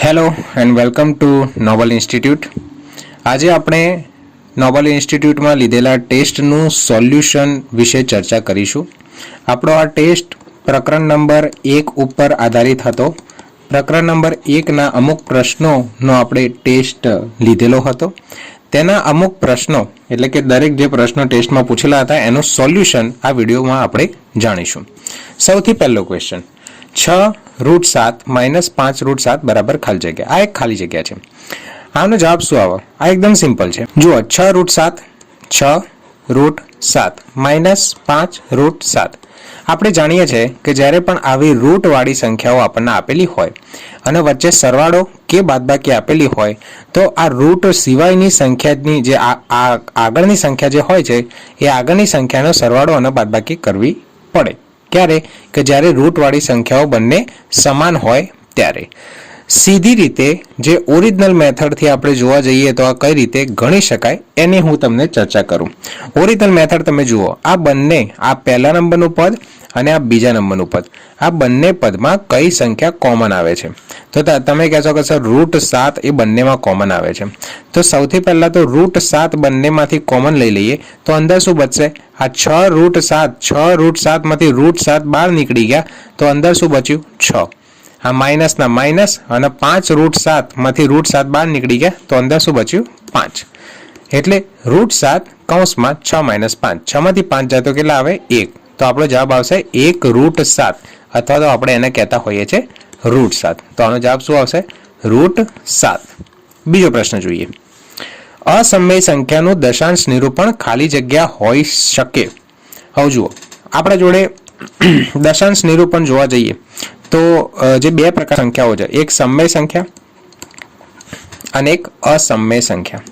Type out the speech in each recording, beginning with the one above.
Hello and welcome to Noble Institute. આજે આપણે Nobel ઇન્સ્ટિટ્યૂટમાં લીધેલા ટેસ્ટનું સોલ્યુશન વિશે ચર્ચા કરીશું. આપણો આ ટેસ્ટ પ્રકરણ નંબર 1 ઉપર આધારિત હતો. પ્રકરણ નંબર 1ના અમુક પ્રશ્નોનો આપણે ટેસ્ટ લીધેલો હતો. તેના અમુક પ્રશ્નો એટલે કે દરેક જે પ્રશ્નો ટેસ્ટમાં પૂછેલા હતા એનું સોલ્યુશન આ વિડીયોમાં આપણે જાણીશું. સૌથી પહેલો ક્વેશ્ચન, 6√7 - 5√7 બરાબર ખાલી જગ્યા. આ એક ખાલી જગ્યા છે. આનો જવાબ શું આવે? આ એકદમ સિમ્પલ છે. જુઓ, 6√7 -5√7. આપણે જાણીએ છીએ કે જ્યારે પણ આવી રૂટવાળી સંખ્યાઓ આપણને આપેલી હોય અને વચ્ચે સરવાળો કે બાદબાકી આપેલી હોય તો આ રૂટ સિવાયની સંખ્યાની જે આગળની સંખ્યા જે હોય છે એ આગળની સંખ્યાનો સરવાળો અને બાદબાકી કરવી પડે. ક્યારે? કે જ્યારે રૂટવાળી સંખ્યાઓ બંને સમાન હોય ત્યારે. સીધી રીતે જે ઓરિજિનલ મેથડથી આપણે જોવા જઈએ તો આ કઈ રીતે ગણી શકાય એની હું તમને ચર્ચા કરું. ઓરિજિનલ મેથડ તમે જુઓ, આ બંને, આ પહેલા નંબરનું પદ અને આ બીજા નંબરનું પદ, આ બંને પદમાં કઈ સંખ્યા કોમન આવે છે? તો તમે કહેશો કે સર √7 એ બંનેમાં કોમન આવે છે. તો સૌથી પહેલા તો √7 બંનેમાંથી કોમન લઈ લઈએ તો અંદર શું બચશે? આ 6√7 માંથી √7 બહાર નીકળી ગયા તો અંદર શું બચ્યું? 6. આ માઇનસના માઇનસ અને 5√7 માંથી √7 બહાર નીકળી ગયા તો અંદર શું બચ્યું? 5. એટલે √7 કૌંસમાં 6 - 5, 6 માંથી 5 જાય તો કેટલા આવે? 1. તો આપણો જવાબ આવશે 1√7 અથવા તો આપણે એને કહેતા હોઈએ છીએ √7. તો આનો જવાબ શું આવશે? √7. બીજો પ્રશ્ન જોઈએ. અસમય સંખ્યાનું દશાંશ નિરૂપણ ખાલી જગ્યા હોઈ શકે. હવે જુઓ, આપણા જોડે દશાંશ નિરૂપણ જોવા જઈએ તો જે બે પ્રકાર સંખ્યાઓ છે, એક સમય સંખ્યા અને એક અસમય સંખ્યા.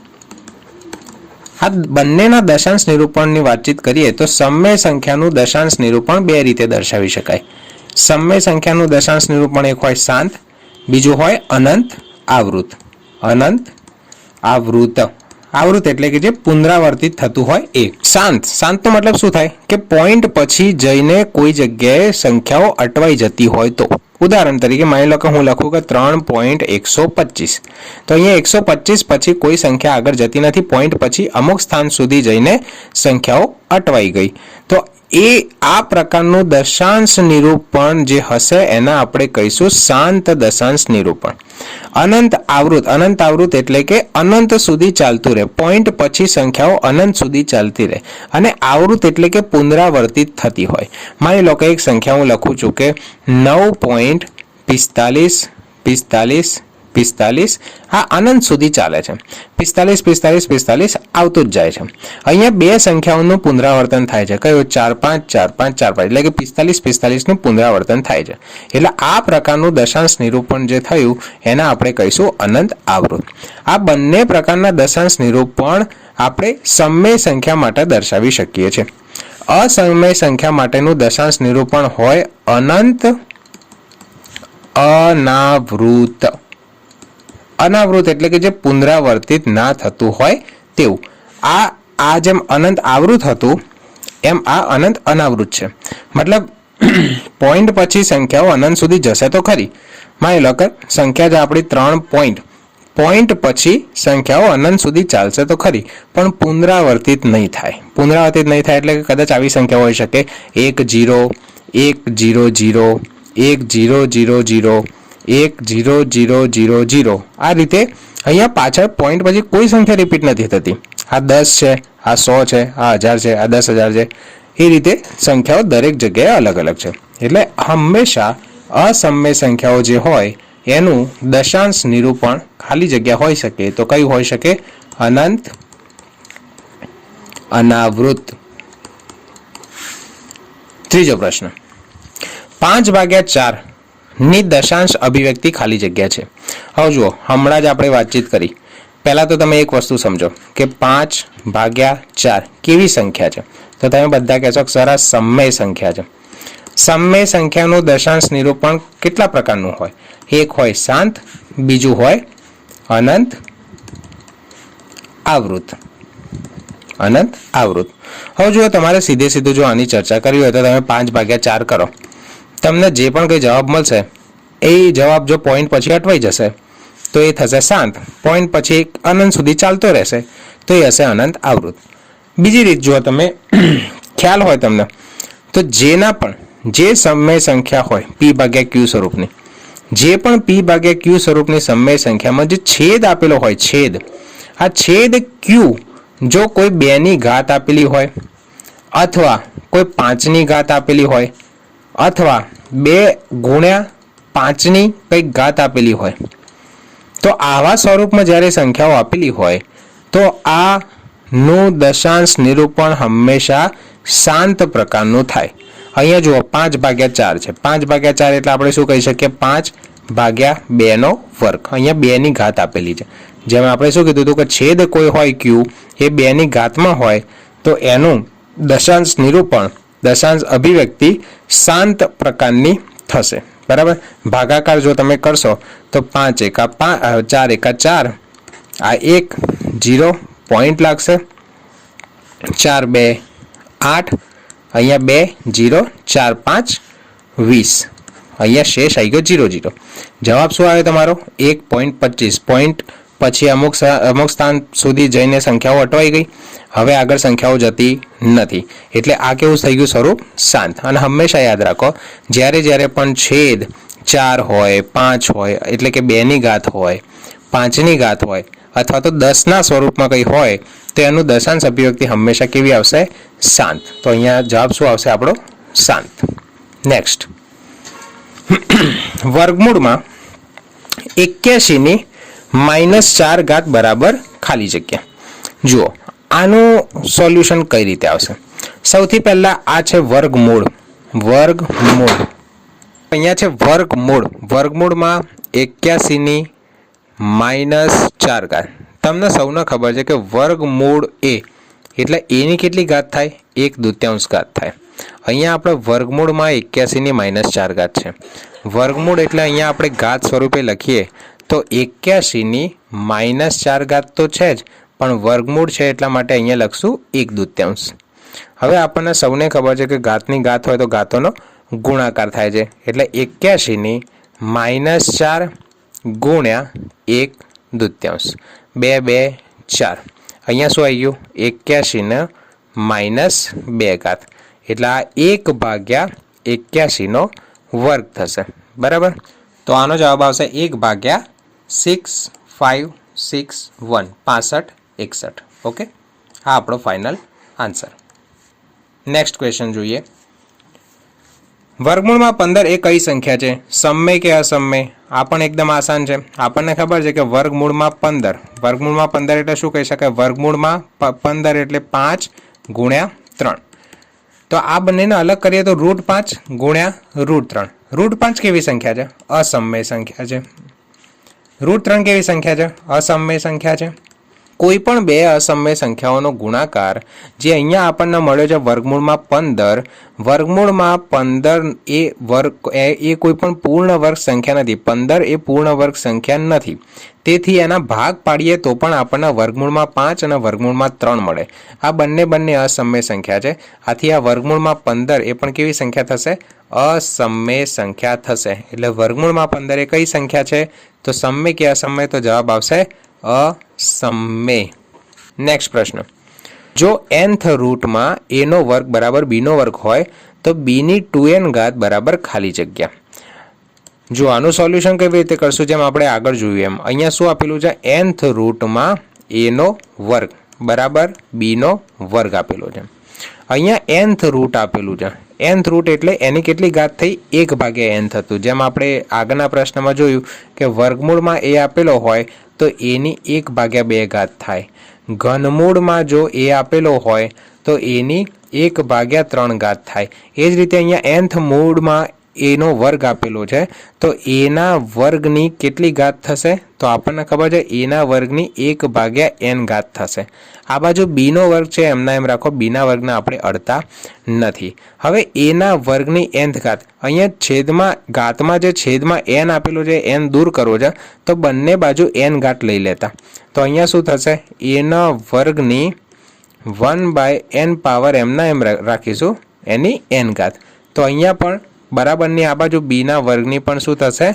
આ બંનેના દશાંશ નિરૂપણની વાતચીત કરીએ તો સમય સંખ્યાનું દશાંશ નિરૂપણ બે રીતે દર્શાવી શકાય. સમય સંખ્યાનું દશાંશ નિરૂપણ એક હોય શાંત, બીજું હોય અનંત આવૃત. અનંત આવૃત. આવૃત એટલે કે જે પુનરાવર્તિત થતું હોય એ. શાંતનો મતલબ શું થાય? કે પોઈન્ટ પછી જઈને કોઈ જગ્યાએ સંખ્યાઓ અટવાઈ જતી હોય તો. ઉદાહરણ તરીકે માની લો કે હું લખું કે 3.125, તો અહીંયા 125 પછી કોઈ સંખ્યા આગળ જતી નથી, પોઈન્ટ પછી અમુક સ્થાન સુધી જઈને સંખ્યાઓ અટવાઈ ગઈ. તો આ પ્રકારનું દશાંશ નિરૂપણ જે હશે એના આપણે કહીશું શાંત દશાંશ નિરૂપણ. અનંત આવૃત એટલે કે અનંત સુધી ચાલતું રહે, પોઈન્ટ પછી સંખ્યાઓ અનંત સુધી ચાલતી રહે. અને આવૃત એટલે કે પુનરાવર્તિત થતી હોય. માની લો કે એક સંખ્યા હું લખું છું કે 9.45 આ અનંત સુધી ચાલે છે. 45 આવતું જ જાય છે. અહીંયા બે સંખ્યાઓનું પુનરાવર્તન થાય છે. કયું? 4 5 એટલે કે 45 નું પુનરાવર્તન થાય છે. એટલે આ પ્રકારનું દશાંશ નિરૂપણ જે થયું એને આપણે કહીશું અનંત આવૃત. આ બંને પ્રકારના દશાંશ નિરૂપણ આપણે સમય સંખ્યા માટે દર્શાવી શકીએ છીએ. અસમય સંખ્યા માટેનું દશાંશ નિરૂપણ હોય અનંત અનાવૃત. અનાવૃત એટલે કે જે પુનરાવર્તિત ના થતું હોય તેવું. આ જેમ અનંત આવૃત હતું એમ આ અનંત અનાવૃત છે. મતલબ પોઈન્ટ પછી સંખ્યાઓ અનંત સુધી જશે તો ખરી. માની લો કે સંખ્યા જે આપણી 3 પોઈન્ટ પછી સંખ્યાઓ અનંત સુધી ચાલશે તો ખરી, પણ પુનરાવર્તિત નહીં થાય. પુનરાવર્તિત નહીં થાય એટલે કે કદાચ આવી સંખ્યા હોઈ શકે 1 0 1 0 0 1 0 0 0 1 0 0 0 0. આ રીતે અહીંયા પાછળ પોઈન્ટ પછી કોઈ સંખ્યા રિપીટ નથી થતી. આ 10 છે, આ 100 છે, આ 1000 છે, આ 10,000 છે. એ રીતે સંખ્યાઓ દરેક જગ્યાએ અલગ અલગ છે. એટલે હંમેશા અસમય સંખ્યાઓ જે હોય એનું દશાંશ નિરૂપણ ખાલી જગ્યા હોઈ શકે. તો કયું હોઈ શકે? અનંત અનાવૃત. ત્રીજો પ્રશ્ન, 5/4 ની દશાંશ અભિવ્યક્તિ ખાલી જગ્યા છે. હવે જુઓ, હમણાં જ આપણે વાતચીત કરી. પહેલા તો તમે એક વસ્તુ સમજો કે 5/4 કેવી સંખ્યા છે? તો તમે બધા કહેશો કે સર આ સમય સંખ્યા છે. સમય સંખ્યાનું દશાંશ નિરૂપણ કેટલા પ્રકારનું હોય? એક હોય શાંત, બીજું હોય અનંત આવૃત. અનંત આવૃત. હવે જુઓ, તમારે સીધું જો આની ચર્ચા કરવી હોય તો તમે 5/4 કરો. તમને જે પણ કંઈ જવાબ મળશે એ જવાબ જો પોઈન્ટ પછી અટવાઈ જશે તો એ થશે શાંત. પોઈન્ટ પછી અનંત સુધી ચાલતો રહેશે તો એ હશે અનંત આવૃત. બીજી રીત જો તમે ખ્યાલ હોય તમને, તો જેના પણ જે સમય સંખ્યા હોય p ભાગ્યા q સ્વરૂપની, જે પણ p ભાગ્યા q સ્વરૂપની સમય સંખ્યામાં જે છેદ આપેલો હોય, છેદ, આ છેદ q જો કોઈ 2 ની ઘાત આપેલી હોય અથવા કોઈ 5 ની ઘાત આપેલી હોય અથવા 2 ગુણ્યા 5 ની કંઈક ઘાત આપેલી હોય, તો આવા સ્વરૂપમાં જ્યારે સંખ્યાઓ આપેલી હોય તો આ નું દશાંશ નિરૂપણ હંમેશા શાંત પ્રકારનું થાય. અહીંયા જુઓ 5 ભાગ્યા 4 છે. 5 ભાગ્યા 4 એટલે આપણે શું કહી શકીએ? 5 ભાગ્યા 2 નો વર્ગ. અહીંયા 2 ની ઘાત આપેલી છે. જેમ આપણે શું કીધું હતું કે છેદ કોઈ હોય q એ 2 ની ઘાતમાં હોય તો એનું દશાંશ નિરૂપણ, દશાંશ અભિવ્યક્તિ શાંત પ્રકારની થશે. બરાબર. ભાગાકાર જો તમે કરશો તો 5 એકા 5, 4 એકા 4, આ 1 0 પોઈન્ટ લાગશે. 4 2 8, અહીંયા 2 0, 4 5 20, અહીંયા શેષ આવી ગયો 0 0. જવાબ શું આવે તમારો? 1.25. પોઈન્ટ પછી અમુક સ્થાન સુધી જઈને સંખ્યાઓ અટવાઈ ગઈ. હવે આગળ સંખ્યાઓ જતી નથી. એટલે આ કેવું થઈ ગયું સ્વરૂપ? શાંત. અને હંમેશા યાદ રાખો, જ્યારે પણ છેદ 4 હોય, 5 હોય, એટલે કે 2 ની ઘાત હોય, 5 ની ઘાત હોય અથવા તો 10 ના સ્વરૂપમાં કંઈ હોય તો એનું દશાંશ અભિવ્યક્તિ હંમેશા કેવી આવશે? શાંત. તો અહીંયા જવાબ શું આવશે આપણો? શાંત. નેક્સ્ટ, વર્ગમૂળમાં 81 ની -4 ઘાત બરાબર ખાલી જગ્યા. જુઓ આનું સોલ્યુશન કઈ રીતે આવશે? સૌથી પહેલા આ છે વર્ગમૂળ. વર્ગમૂળ અહીંયા છે વર્ગમૂળ. વર્ગમૂળમાં 81 ની -4 ઘાત. તમને સૌને ખબર છે કે વર્ગમૂળ એ એટલે એની કેટલી ઘાત થાય? 1/2 ઘાત થાય. અહીંયા આપણે વર્ગમૂળમાં 81 ની -4 ઘાત છે. વર્ગમૂળ એટલે અહીંયા આપણે ઘાત સ્વરૂપે લખીએ તો 81 ની -4 ઘાત તો છે જ, પણ વર્ગમૂળ છે એટલા માટે અહીંયા લખશું 1/2. હવે આપણને સૌને ખબર છે કે ઘાતની ઘાત હોય તો ઘાતોનો ગુણાકાર થાય છે. એટલે 81 ની -4 ગુણ્યા 1/2, 2 2 4. અહીંયા શું આવી ગયું? 81 ને -2 ઘાત એટલે આ 1 ભાગ્યા 81 નો વર્ગ થશે. બરાબર. તો આનો જવાબ આવશે 1 ભાગ્યા 6 5 6 1, 65 61. ઓકે, આ આપણો ફાઇનલ આન્સર. નેક્સ્ટ ક્વેશ્ચન જોઈએ. વર્ગમૂળમાં 15 એ કઈ સંખ્યા છે? સમય કે અસમય? આ પણ એકદમ આસાન છે. આપણને ખબર છે કે વર્ગમૂળમાં 15, વર્ગમૂળમાં 15 એટલે શું કહી શકાય? વર્ગમૂળમાં 15 એટલે 5 ગુણ્યા 3. તો આ બંનેને અલગ કરીએ તો √5 ગુણ્યા √3. √5 કેવી સંખ્યા છે? અસમય સંખ્યા છે. √3 કેવી સંખ્યા છે? અસમય સંખ્યા છે. કોઈ પણ બે અસમય સંખ્યાઓનો ગુણાકાર જે અહીંયા આપણને મળ્યો છે વર્ગમૂળમાં 15, વર્ગમૂળમાં 15 એ વર્ગ એ કોઈ પણ પૂર્ણ વર્ગ સંખ્યા નથી. 15 એ પૂર્ણ વર્ગ સંખ્યા નથી. તેથી એના ભાગ પાડીએ તો પણ આપણને વર્ગમૂળમાં 5 અને વર્ગમૂળમાં 3 મળે. આ બંને અસમય સંખ્યા છે. આથી આ વર્ગમૂળમાં 15 એ પણ કેવી સંખ્યા થશે? અસમય સંખ્યા થશે. એટલે વર્ગમૂળમાં 15 એ કઈ સંખ્યા છે? તો સમય કે અસમય? તો જવાબ આવશે અસમય. નેક્સ્ટ પ્રશ્ન, જો nth રૂટમાં a નો વર્ગ બરાબર b નો વર્ગ હોય તો b ની 2n ઘાત બરાબર ખાલી જગ્યા. જો આનું સોલ્યુશન કેવી રીતે કરશું? જેમ આપણે આગળ જોયું એમ અહીંયા શું આપેલું છે? nth રૂટમાં a નો વર્ગ બરાબર b નો વર્ગ આપેલો છે. અહીંયા nth રૂટ આપેલું છે. nth રૂટ એટલે એની કેટલી ઘાત થઈ? 1/n થતું. જેમ આપણે આગળના પ્રશ્નમાં જોયું કે વર્ગમૂળમાં a આપેલો હોય તો એની 1/2 ઘાત થાય. ઘનમૂળમાં જો a આપેલો હોય તો એની 1/3 ઘાત થાય. એ જ રીતે અહીંયા nth મૂળમાં a નો વર્ગ આપેલો છે તો a ના વર્ગની કેટલી ઘાત થશે? તો આપણને ખબર છે a ના વર્ગની 1/n ઘાત થશે. આ બાજુ b નો વર્ગ છે એમના એમ રાખો, b ના વર્ગને આપણે અડતા નથી. હવે a ના વર્ગની nth ઘાત, અહીંયા છેદમાં ઘાતમાં જે છેદમાં n આપેલું છે n દૂર કરવો છે તો બંને બાજુ n ઘાત લઈ લેતા. તો અહીંયા શું થશે? a ના વર્ગની 1/n પાવર એમના એમ રાખીશું એની n ઘાત. તો અહીંયા પણ બરાબરની આ બાજુ b ના વર્ગની પણ શું થશે?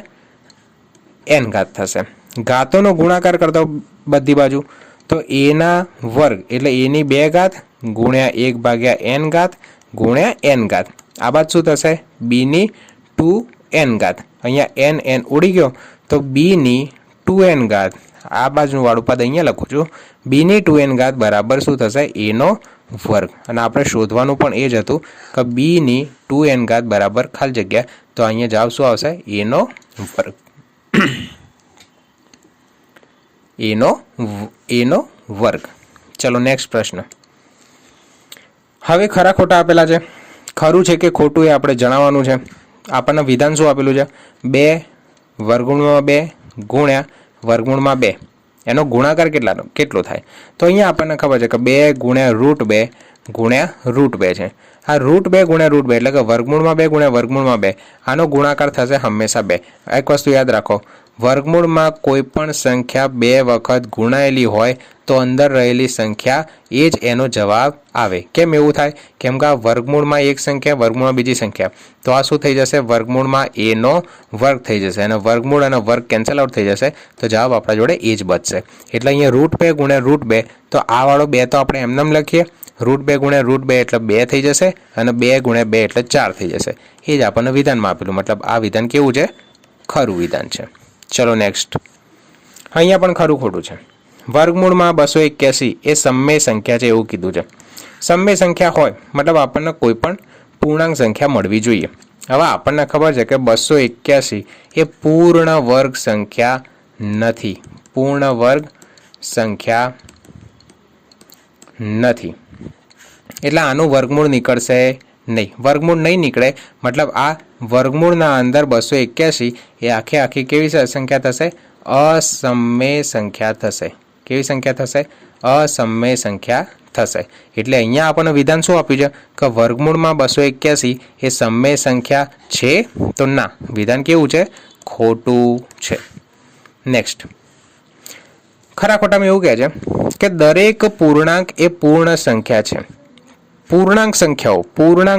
n ઘાત થશે. ઘાતોનો ગુણાકાર કરતા બધી બાજુ તો એના વર્ગ એટલે એની 2 ઘાત ગુણ્યા 1/n ઘાત ગુણ્યા n ઘાત. આ બાદ શું થશે? બીની 2n ઘાત. અહીંયા n ઉડી ગયો તો બીની 2n ઘાત. આ બાજુનું વાળું પદ અહીંયા લખું છું. બીની 2n ઘાત બરાબર શું થશે? એનો વર્ગ. અને આપણે શોધવાનું પણ એ જ હતું કે બીની 2n ઘાત બરાબર ખાલી જગ્યા, તો અહીંયા જવાબ શું આવશે? એનો વર્ગ. એનો વર્ગ. ચલો નેક્સ્ટ પ્રશ્ન. હવે ખરા ખોટા આપેલા છે. ખરું છે કે ખોટું એ આપણે જણાવવાનું છે. આપણને વિધાન શું આપેલું છે? 2 વર્ગમૂળમાં 2 ગુણ્યા વર્ગમૂળમાં 2 એનો ગુણાકાર કેટલો થાય? તો અહીંયા આપણને ખબર છે કે 2 ગુણ્યા √2 ગુણ્યા √2 છે. આ √2 ગુણ્યા √2 એટલે કે વર્ગમૂળમાં 2 ગુણ્યા વર્ગમૂળમાં 2 આનો ગુણાકાર થશે હંમેશા 2. એક વસ્તુ યાદ રાખો, વર્ગમૂળમાં કોઈ પણ સંખ્યા 2 વખત ગુણાયેલી હોય તો અંદર રહેલી સંખ્યા એ જ એનો જવાબ આવે. કેમ એવું થાય? કેમ કે આ વર્ગમૂળમાં એક સંખ્યા, વર્ગમૂળમાં બીજી સંખ્યા, તો આ શું થઈ જશે? વર્ગમૂળમાં એનો વર્ગ થઈ જશે અને વર્ગમૂળ અને વર્ગ કેન્સલ આઉટ થઈ જશે, તો જવાબ આપણા જોડે એ જ બચશે. એટલે અહીંયા √2 ગુણ્યા √2, તો આ વાળો 2 તો આપણે એમનેમ લખીએ. √2 ગુણ્યા √2 એટલે 2 થઈ જશે અને 2 ગુણ્યા 2 એટલે 4 થઈ જશે. એ જ આપણને વિધાનમાં આપેલું. મતલબ આ વિધાન કેવું છે? ખરું વિધાન છે. ચલો નેક્સ્ટ. અહીંયા પણ ખરું ખોટું છે. વર્ગમૂળમાં 281 એ સમમેય સંખ્યા છે એવું કીધું છે. સમમેય સંખ્યા હોય મતલબ આપણને કોઈ પણ પૂર્ણાંક સંખ્યા મળવી જોઈએ. હવે આપણને ખબર છે કે 281 એ પૂર્ણ વર્ગ સંખ્યા નથી. પૂર્ણ વર્ગ સંખ્યા નથી એટલે આનું વર્ગમૂળ નીકળશે નહીં. વર્ગમૂળ નહીં નીકળે મતલબ આ વર્ગમૂળના અંદર 281 એ આખી કેવી સંખ્યા થશે? અસમમેય સંખ્યા થશે. કેવી સંખ્યા થશે? અસમમેય સંખ્યા થશે. એટલે અહીંયા આપણને વિધાન શું આપ્યું છે કે વર્ગમૂળમાં 281 એ સમમેય સંખ્યા છે? તો ના, વિધાન કેવું છે? ખોટું છે. નેક્સ્ટ. ખરા ખોટામાં એવું કહે છે કે દરેક પૂર્ણાંક એ પૂર્ણ સંખ્યા છે. પૂર્ણાંક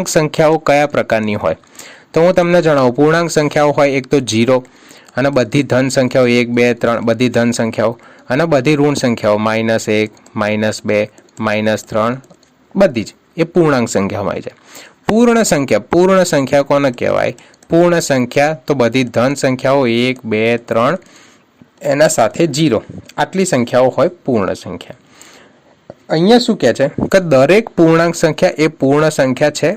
સંખ્યાઓ કયા પ્રકારની હોય? તો હું તમને જણાવું. પૂર્ણાંક સંખ્યાઓ હોય એક તો 0 અને બધી ધન સંખ્યાઓ 1 2 3 બધી ધન સંખ્યાઓ અને બધી ઋણ સંખ્યાઓ -1 -2 -3 બધી જ એ પૂર્ણાંક સંખ્યામાં આવી જાય. પૂર્ણ સંખ્યા કોને કહેવાય? પૂર્ણ સંખ્યા તો બધી ધન સંખ્યાઓ 1 2 3 એના સાથે 0 આટલી સંખ્યાઓ હોય પૂર્ણ સંખ્યા. અહીંયા શું કહે છે કે દરેક પૂર્ણાંક સંખ્યા એ પૂર્ણ સંખ્યા છે?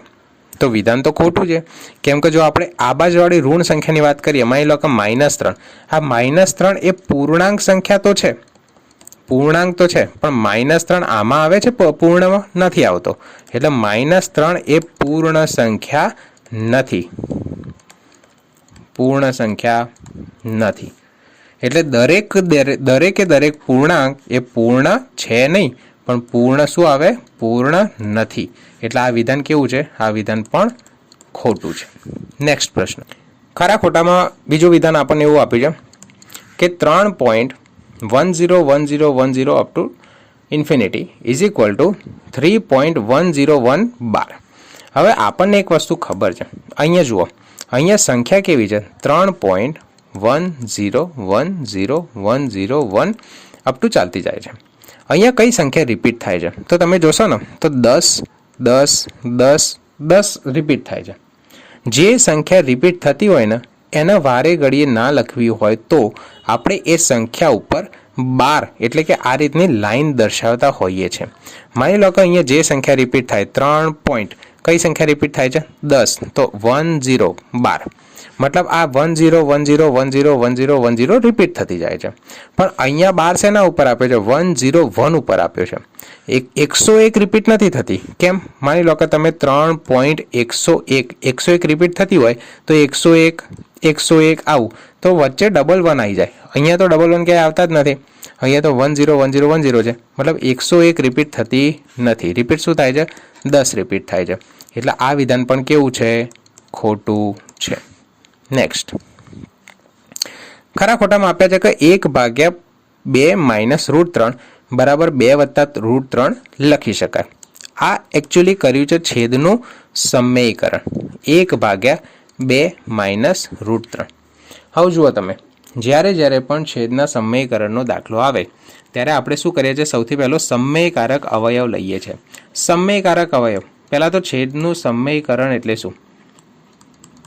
તો વિધાન તો ખોટું છે. કેમ કે જો આપણે આ બાજુવાળી ઋણ સંખ્યાની વાત કરીએ, માની લો કે -3, આ -3 એ પૂર્ણાંક સંખ્યા તો છે, પૂર્ણાંક તો છે, પણ -3 આમાં આવે છે? પૂર્ણમાં નથી આવતો. એટલે -3 એ પૂર્ણ સંખ્યા નથી. પૂર્ણ સંખ્યા નથી. એટલે દરેક પૂર્ણાંક એ પૂર્ણ છે નહીં, પણ પૂર્ણ શું આવે? પૂર્ણ નથી. એટલે આ વિધાન કેવું છે? આ વિધાન પણ ખોટું છે. નેક્સ્ટ પ્રશ્ન. ખરા ખોટામાં બીજું વિધાન આપણને એવું આપ્યું છે કે 3.101010 up to infinity is equal to 3.101 બાર. હવે આપણને એક વસ્તુ ખબર છે. અહીંયા જુઓ, અહીંયા સંખ્યા કેવી છે? 3.1010101 અપ ટુ ચાલતી જાય છે. અહીંયા કઈ સંખ્યા રિપીટ થાય છે? તો તમે જોશો ને તો 10 10 10 10 રિપીટ થાય છે. જે સંખ્યા રિપીટ થતી હોય ને એને વારે ઘડીએ ના લખવી હોય તો આપણે એ સંખ્યા ઉપર 12 એટલે કે આ રીતની લાઈન દર્શાવતા હોઈએ છીએ. માની લો કે અહીંયા જે સંખ્યા રિપીટ થાય 3 પોઈન્ટ કઈ સંખ્યા રિપીટ થાય છે? 10. તો 10 12 મતલબ આ 10 10 10 10 10 રિપીટ થતી જાય છે. પણ અહીંયા 12 શેના ઉપર આપ્યો છે? 101 ઉપર આપ્યો છે. 101 રિપીટ નથી થતી. કેમ? માની લો કે તમે 3.101 રિપીટ થતી હોય તો 101 આવું તો વચ્ચે ડબલ 1 આવી જાય. અહીંયા તો ડબલ 1 ક્યાંય આવતા જ નથી. અહીંયા તો 10 છે. મતલબ 101 રિપીટ થતી નથી. રિપીટ શું થાય છે? 10 રિપીટ થાય છે. એટલે આ વિધાન પણ કેવું છે? ખોટું છે. નેક્સ્ટ. ખરા ખોટામાં આપ્યા છે કે 1/2 - √3 બરાબર 2 + √3 લખી શકાય. આ એકચ્યુઅલી કર્યું છે છેદનું સમમેયકરણ. 1/2 - √3. હવે જુઓ તમે, જ્યારે પણ છેદના સમયકરણનો દાખલો આવે ત્યારે આપણે શું કરીએ છીએ? સૌથી પહેલો સમયકારક અવયવ લઈએ છીએ. સમયકારક અવયવ પહેલાં તો છેદનું સમયકરણ એટલે શું?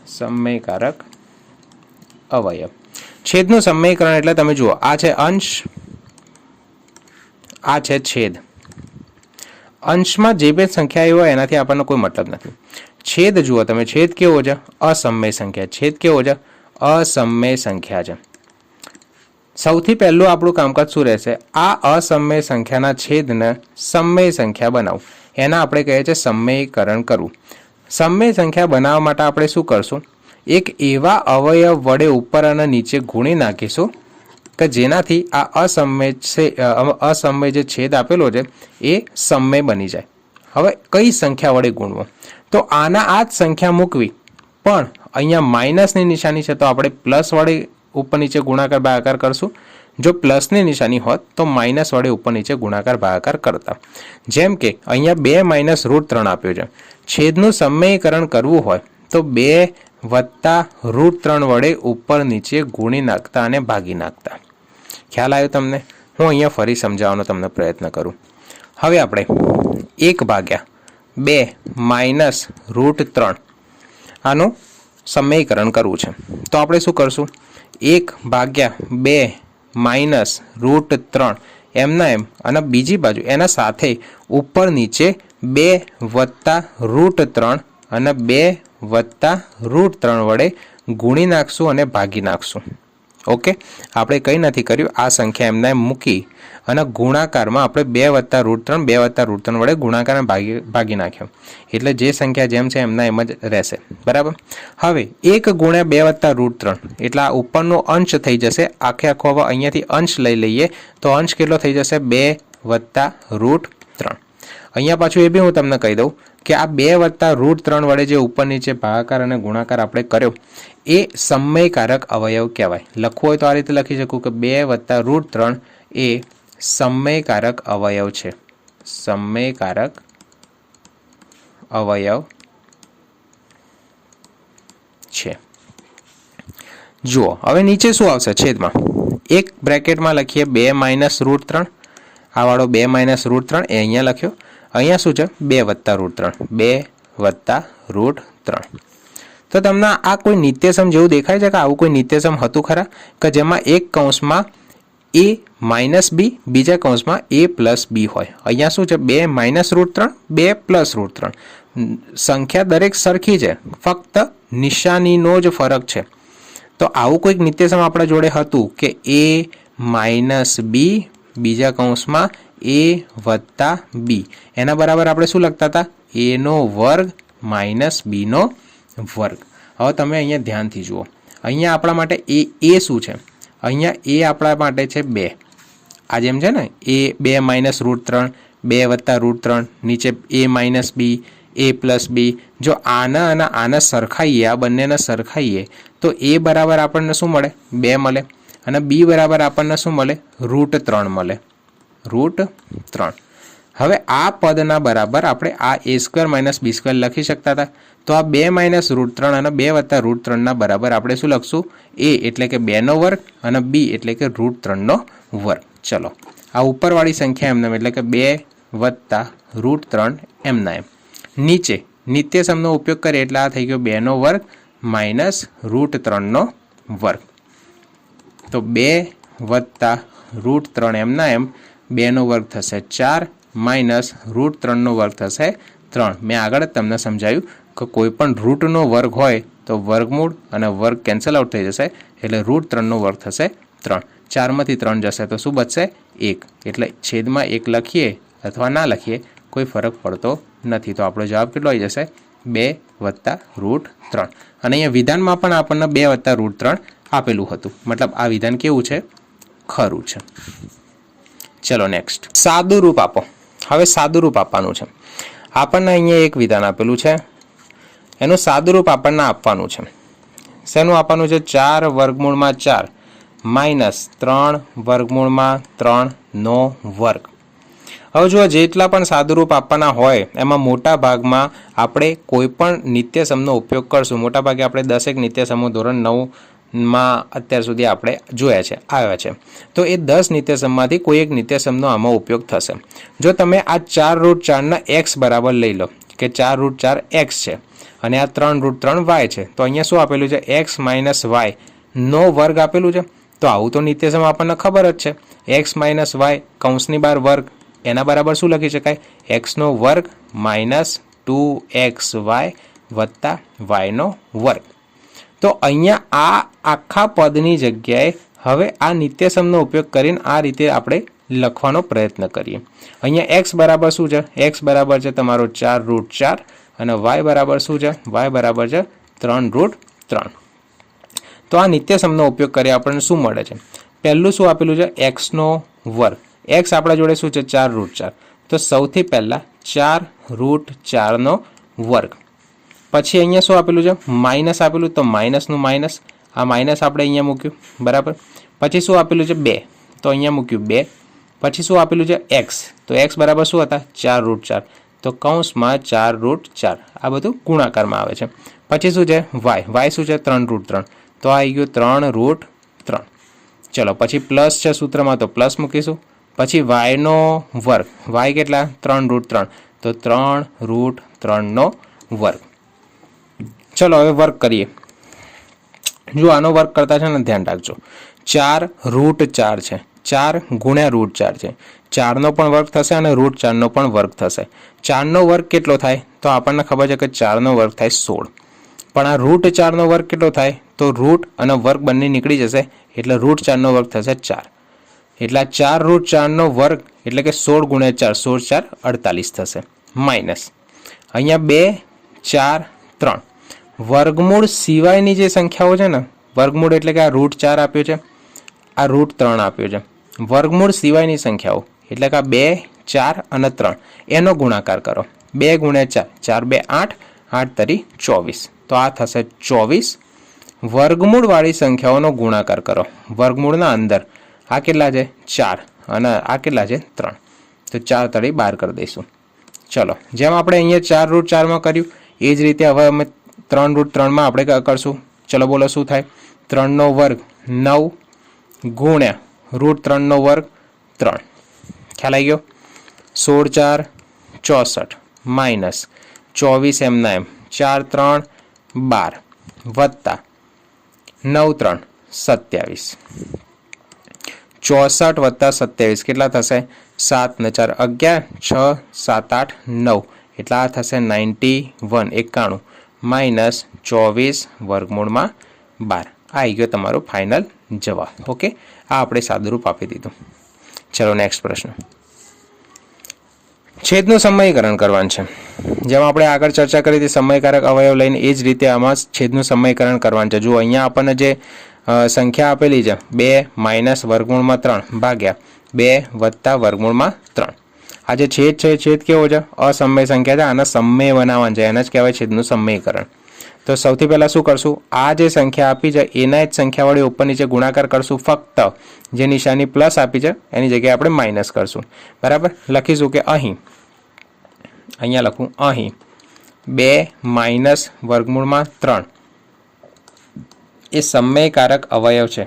સમયકારક અવયવ, છેદનું સમયકરણ એટલે તમે જુઓ, આ છે અંશ, આ છે છેદ. અંશમાં જે બે સંખ્યા હોય એનાથી આપણને કોઈ મતલબ નથી. છેદ જુઓ તમે, છેદ કેવો છે? અસમય સંખ્યા. છેદ કેવો છે? અસમય સંખ્યા છે. સૌથી પહેલું આપણું કામકાજ શું રહેશે? આ અસમય સંખ્યાના છેદને સમય સંખ્યા બનાવવું. એના આપણે કહીએ છીએ સમયકરણ કરવું. સમય સંખ્યા બનાવવા માટે આપણે શું કરશું? એક એવા અવયવ વડે ઉપર અને નીચે ગુણી નાખીશું કે જેનાથી આ અસમય જે છેદ આપેલો છે એ સમય બની જાય. હવે કઈ સંખ્યા વડે ગુણવો? તો આના આ જ સંખ્યા મૂકવી, પણ અહીંયા માઇનસની નિશાની છે તો આપણે પ્લસ વડે ઉપર નીચે ગુણાકાર ભાગાકાર કરશું. જો પ્લસની નિશાની હોત તો માઇનસ વડે ઉપર નીચે ગુણાકાર ભાગાકાર કરતા. જેમ કે અહીંયા 2 માઇનસ √3 આપ્યો છે. છેદનું સમયકરણ કરવું હોય તો 2 વત્તા √3 વડે ઉપર નીચે ગુણી નાખતા અને ભાગી નાખતા. ખ્યાલ આવ્યો તમને? હું અહીંયા ફરી સમજાવવાનો તમને પ્રયત્ન કરું. હવે આપણે 1/2 માઇનસ √3 આનું સમયકરણ કરવું છે. તો આપણે શું કરશું? 1/2 માઇનસ √3 એમના એમ, અને બીજી બાજુ એના સાથે ઉપર નીચે 2 વત્તા √3 અને 2 વત્તા √3 વડે ગુણી નાખશું અને ભાગી નાખશું. ઓકે, આપણે કંઈ નથી કર્યું. આ સંખ્યા એમના એમ મૂકી અને ગુણાકારમાં આપણે 2 વત્તા √3 વડે ગુણાકાર ભાગી નાખ્યો. એટલે જે સંખ્યા જેમ છે એમના એમ જ રહેશે. બરાબર. હવે 1 ગુણ્યા 2 વત્તા √3 એટલે આ ઉપરનો અંશ થઈ જશે. આખો હવે અહીંયાથી અંશ લઈ લઈએ તો અંશ કેટલો થઈ જશે? 2 વત્તા √3. અહીંયા પાછું એ બી હું તમને કહી દઉં કે આ 2 વત્તા √3 વડે જે ઉપર નીચે ભાગાકાર અને ગુણાકાર આપણે કર્યો એ સમયકારક અવયવ કહેવાય. લખવું હોય તો આ રીતે લખી શકું કે 2 વત્તા √3 એ સમયકારક અવયવ છે. સમયકારક અવયવ છે. જુઓ હવે નીચે શું આવશે? છેદમાં એક બ્રેકેટમાં લખીએ 2 માઇનસ √3. આ વાળો 2 માઇનસ √3 એ અહીંયા લખ્યો. અહીંયા શું છે? 2 વત્તા √3. 2 વત્તા √3. તો તમને આ કોઈ નિત્યસમ જેવું દેખાય છે કે આવું કોઈ નિત્યસમ હતું ખરા? કે જેમાં એક કૌંસમાં a માઇનસ b, બીજા કૌંસમાં a પ્લસ b હોય. અહીંયા શું છે? 2 માઇનસ √3, 2 પ્લસ √3. સંખ્યા દરેક સરખી છે, ફક્ત નિશાનીનો જ ફરક છે. તો આવું કોઈક નિત્યસમ આપણા જોડે હતું કે a માઇનસ b, બીજા કૌંસમાં a વત્તા b, એના બરાબર આપણે શું લખતા હતા? a નો વર્ગ માઇનસ b નો વર્ગ. હવે તમે અહીંયા ધ્યાનથી જુઓ, અહીંયા આપણા માટે એ શું છે? અહીંયા એ આપણા માટે છે 2. આ જેમ છે ને એ 2 માઇનસ √3, 2 વત્તા √3, નીચે a minus b, a plus b. જો આના અને આના સરખાઈએ, આ બંનેને સરખાઈએ તો a બરાબર આપણને શું મળે? 2 મળે. અને b બરાબર આપણને શું મળે? √3 મળે. √3. હવે આ પદના બરાબર આપણે આ a² માઇનસ b² લખી શકતા હતા. તો આ 2 માઇનસ √3 અને 2 વત્તા √3 ના બરાબર આપણે શું લખશું? a એટલે કે 2 નો વર્ગ અને b એટલે કે √3 નો વર્ગ. ચલો, આ ઉપરવાળી સંખ્યા એમના એટલે કે 2 વત્તા √3 એમના એમ. નીચે નિત્યસમનો ઉપયોગ કરીએ એટલે આ થઈ ગયો 2 નો વર્ગ માઇનસ √3 નો વર્ગ. તો 2 વત્તા √3 એમના એમ, 2 નો વર્ગ થશે 4 માઇનસ √3 નો વર્ગ થશે 3. મેં આગળ જ તમને સમજાવ્યું કે કોઈ પણ રૂટનો વર્ગ હોય તો વર્ગમૂળ અને વર્ગ કેન્સલ આઉટ થઈ જશે એટલે √3 નો વર્ગ થશે 3. 4 માંથી 3 જશે તો શું બચશે? 1. એટલે છેદમાં 1 લખીએ અથવા ના લખીએ કોઈ ફરક પડતો નથી. તો આપણો જવાબ કેટલો આવી જશે? 2 વત્તા √3. અને અહીંયા વિધાનમાં પણ આપણને 2 વત્તા √3 આપેલું હતું. મતલબ આ વિધાન કેવું છે? ખરું છે. ચલો નેક્સ્ટ, સાદું રૂપ આપો. હવે સાદું રૂપ આપવાનું છે. આપણને અહીંયા એક વિધાન આપેલું છે, એનું સાદું રૂપ આપણને આપવાનું છે. શેનું આપવાનું છે? 4 વર્ગમૂળમાં 4 માઇનસ 3 વર્ગમૂળમાં 3 નો વર્ગ. હવે જો જેટલા પણ સાદુરૂપ આપવાના હોય એમાં મોટા ભાગમાં આપણે કોઈ પણ નિત્યસમનો ઉપયોગ કરશું. મોટા ભાગે આપણે 10 નિત્યસમો ધોરણ 9 માં અત્યાર સુધી આપણે જોયા છે આવ્યા છે. તો એ 10 નિત્યસમમાંથી કોઈ એક નિત્યસમનો આમાં ઉપયોગ થશે. જો તમે આ 4√4 ના x બરાબર લઈ લો કે 4√4 x છે અને આ 3√3 y છે, તો અહીંયા શું આપેલું છે? x માઇનસ y નો વર્ગ આપેલું છે. તો આવું તો નિત્યસમ આપણને ખબર જ છે, x માઇનસ y કૌંસની બહાર વર્ગ, એના બરાબર શું લખી શકાય? x નો વર્ગ માઇનસ 2xy વત્તા y નો વર્ગ. તો અહીંયા આ આખા પદની જગ્યાએ હવે આ નિત્યસમનો ઉપયોગ કરીને આ રીતે આપણે લખવાનો પ્રયત્ન કરીએ. અહીંયા x બરાબર શું છે? x બરાબર છે તમારો 4√4 અને y બરાબર શું છે? y બરાબર છે 3√3. તો આ નિત્યસમનો ઉપયોગ કરી આપણને શું મળે છે? પહેલું શું આપેલું છે? x નો વર્ગ. x આપણા જોડે શું છે? 4√4. તો સૌથી પહેલા 4√4 નો વર્ગ. પછી અહીંયા શું આપેલું છે? માઇનસ આપેલું, તો માઇનસનું માઇનસ, આ માઇનસ આપણે અહીંયા મૂક્યું, બરાબર. પછી શું આપેલું છે? 2, તો અહીંયા મૂક્યું 2. પછી શું આપેલું છે? x, તો x બરાબર શું હતા? 4√4, તો કૌંસમાં 4√4. આ બધું ગુણાકારમાં આવે છે. પછી શું છે? y શું છે? 3√3, તો આ આવી ગયું 3√3. ચલો પછી પ્લસ છે સૂત્રમાં, તો પ્લસ મૂકીશું. પછી y નો વર્ગ, y કેટલા? 3√3, તો 3√3 નો વર્ગ. ચલો હવે વર્ગ કરીએ. જો આનો વર્ગ કરતા છે ને ધ્યાન રાખજો, 4√4 છે, 4 ગુણ્યા √4 છે, 4 નો પણ વર્ગ થશે અને √4 નો પણ વર્ગ થશે. 4 નો વર્ગ કેટલો થાય? તો આપણને ખબર છે કે 4 નો વર્ગ થાય 16. પણ આ √4 નો વર્ગ કેટલો થાય? તો રૂટ અને વર્ગ બંને નીકળી જશે એટલે √4 નો વર્ગ થશે 4. એટલે 4√4 નો વર્ગ એટલે કે 16 ગુણ્યા 4, 16 4 48 થશે. માઇનસ અહીંયા 2 4 3 વર્ગમૂળ સિવાયની જે સંખ્યાઓ છે ને, વર્ગમૂળ એટલે કે આ √4 આપ્યો છે, આ √3 આપ્યો છે. વર્ગમૂળ સિવાયની સંખ્યાઓ એટલે કે આ 2 4 અને 3 એનો ગુણાકાર કરો. 2 ગુણ્યા 4, 4 2 8, 8 તરી 24, તો આ થશે 24. વર્ગમૂળવાળી સંખ્યાઓનો ગુણાકાર કરો વર્ગમૂળના અંદર. આ કેટલા છે? 4 અને આ કેટલા છે? 3, તો 4 તળી 12 કરી દઈશું. ચલો જેમ આપણે અહીંયા 4√4 કર્યું એ જ રીતે હવે અમે 3√3 આપણે કરશું. ચલો બોલો શું થાય? 3 નો વર્ગ 9 ગુણ્યા √3 નો વર્ગ 3. ખ્યાલ આવી ગયો? 16 4 64 માઇનસ 24 એમના એમ 4 3 12 વત્તા 9 3 27. 64 વત્તા 27 કેટલા થશે? 7 ને 4 11, 6 7 8 9, એટલે આ થશે 91 91 માઇનસ 24 વર્ગમૂળમાં 12. આ આવી ગયો તમારો ફાઇનલ જવાબ. ઓકે, આ આપણે સાદુરૂપ આપી દીધું. ચલો નેક્સ્ટ પ્રશ્ન. છેદનું સમયકરણ કરવાનું છે. જેમ આપણે આગળ ચર્ચા કરી હતી સમયકારક અવયવ લઈને એ જ રીતે આમાં છેદનું સમયકરણ કરવાનું છે. જો અહીંયા આપણને જે સંખ્યા આપેલી છે 2 માઇનસ વર્ગમૂળમાં 3 ભાગ્યા 2 વત્તા વર્ગમૂળમાં 3. આ જે છેદ છે છેદ કેવો છે? અસમય સંખ્યા છે, આના સમય બનાવવાનું છે, એને જ કહેવાય છેદનું સમયકરણ. તો સૌથી પહેલા શું કરશું? આ જે સંખ્યા આપી છે એના જ સંખ્યા વડે ઉપર નીચે ગુણાકાર કરશું. ફક્ત જે નિશાની પ્લસ આપી છે એની જગ્યાએ આપણે માઇનસ કરશું. બરાબર, લખીશું કે અહીંયા લખું અહીં 2 માઇનસ વર્ગમૂળમાં 3 એ સમયકારક અવયવ છે.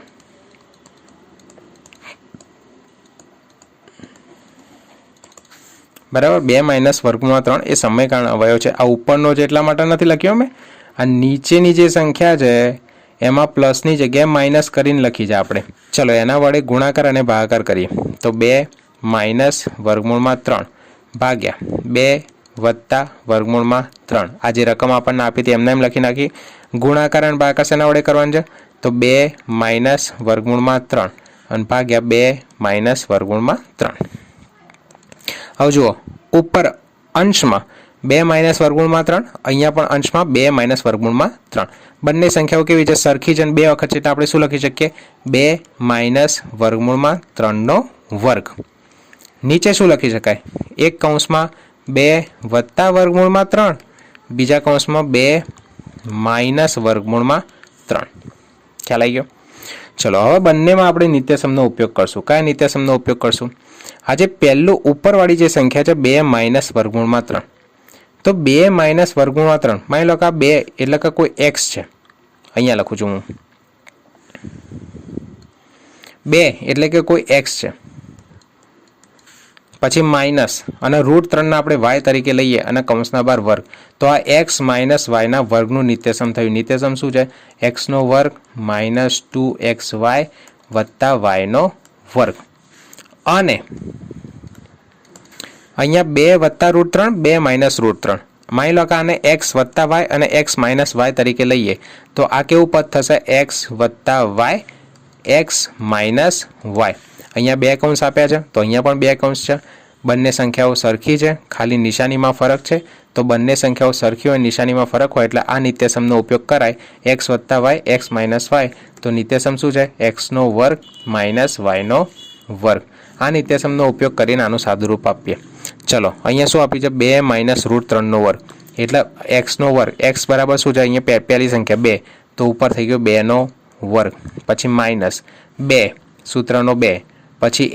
બરાબર, 2 માઇનસ વર્ગમૂળમાં 3 એ સમયકારક અવયવ છે. આ ઉપરનો જે એટલા માટે નથી લખ્યો મેં, આ નીચેની જે સંખ્યા છે એમાં પ્લસની જગ્યાએ માઇનસ કરીને લખી છે આપણે. ચલો એના વડે ગુણાકાર અને ભાગાકાર કરીએ. તો 2 માઇનસ વર્ગમૂળમાં 3 ભાગ્યા 2 વત્તા વર્ગમૂળમાં 3. આ જે રકમ આપણને આપી હતી એમને એમ લખી નાખી. ગુણાકાર અને ભાગાકાર શેના વડે કરવાનું છે? તો 2 માઇનસ વર્ગમૂળમાં 3 અને ભાગ્યા 2 માઇનસ વર્ગમૂળમાં 3. હવે જુઓ ઉપર અંશમાં 2 માઇનસ વર્ગમૂળમાં 3, અહીંયા પણ અંશમાં 2 માઇનસ વર્ગમૂળમાં 3. બંને સંખ્યાઓ કેવી છે? સરખી છે. 2 વખત છે એટલે આપણે શું લખી શકીએ? 2 માઇનસ વર્ગમૂળમાં 3 નો વર્ગ. નીચે શું લખી શકાય? એક કૌંસમાં 2 વત્તા વર્ગમૂળમાં 3, બીજા કૌંસમાં 2 માઇનસ વર્ગમૂળમાં 3. ખ્યાલ આવી ગયો? ચલો હવે બંનેમાં આપણે નિત્યસમનો ઉપયોગ કરશું. કયા નિત્યસમનો ઉપયોગ કરશું? આજે પહેલું ઉપરવાળી જે સંખ્યા છે 2 માઇનસ વર્ગમૂળમાં 3, તો 2 માઇનસ વર્ગમૂળમાં 3 માની લો કે આ 2 એટલે કે કોઈ x છે. અહીંયા લખું છું હું. 2 એટલે કે કોઈ x છે, પછી માઇનસ અને √3 ના આપણે y તરીકે લઈએ અને કૌંસના બહાર વર્ગ, તો આ x માઇનસ y ના વર્ગનું નિત્યસમ થયું. નિત્યસમ શું છે? x નો વર્ગ માઇનસ 2xy વત્તા y નો વર્ગ. અને અહીંયા 2 વત્તા √3, 2 માઇનસ √3. માની લો કે આને x વત્તા y અને x માઇનસ y તરીકે લઈએ તો આ કેવું પદ થશે? x વત્તા y, x માઇનસ y. અહીંયા 2 કૌંસ આપ્યા છે તો અહીંયા પણ 2 કૌંસ છે. બંને સંખ્યાઓ સરખી છે, ખાલી નિશાનીમાં ફરક છે. તો બંને સંખ્યાઓ સરખી હોય, નિશાનીમાં ફરક હોય એટલે આ નિત્યસમનો ઉપયોગ કરાય. x વત્તા y, x માઇનસ y. તો નિત્યસમ શું છે? x નો વર્ગ માઇનસ y નો વર્ગ. આ નિત્યસમનો ઉપયોગ કરીને આનું સાદુરૂપ આપીએ. ચલો અહીંયા શું આપ્યું છે? 2 માઇનસ √3 નો વર્ગ એટલે x નો વર્ગ. x બરાબર શું છે? અહીંયા પહેલી સંખ્યા 2 તો ઉપર થઈ ગયો 2 નો વર્ગ, પછી માઇનસ 2 સૂત્રનો 2, પછી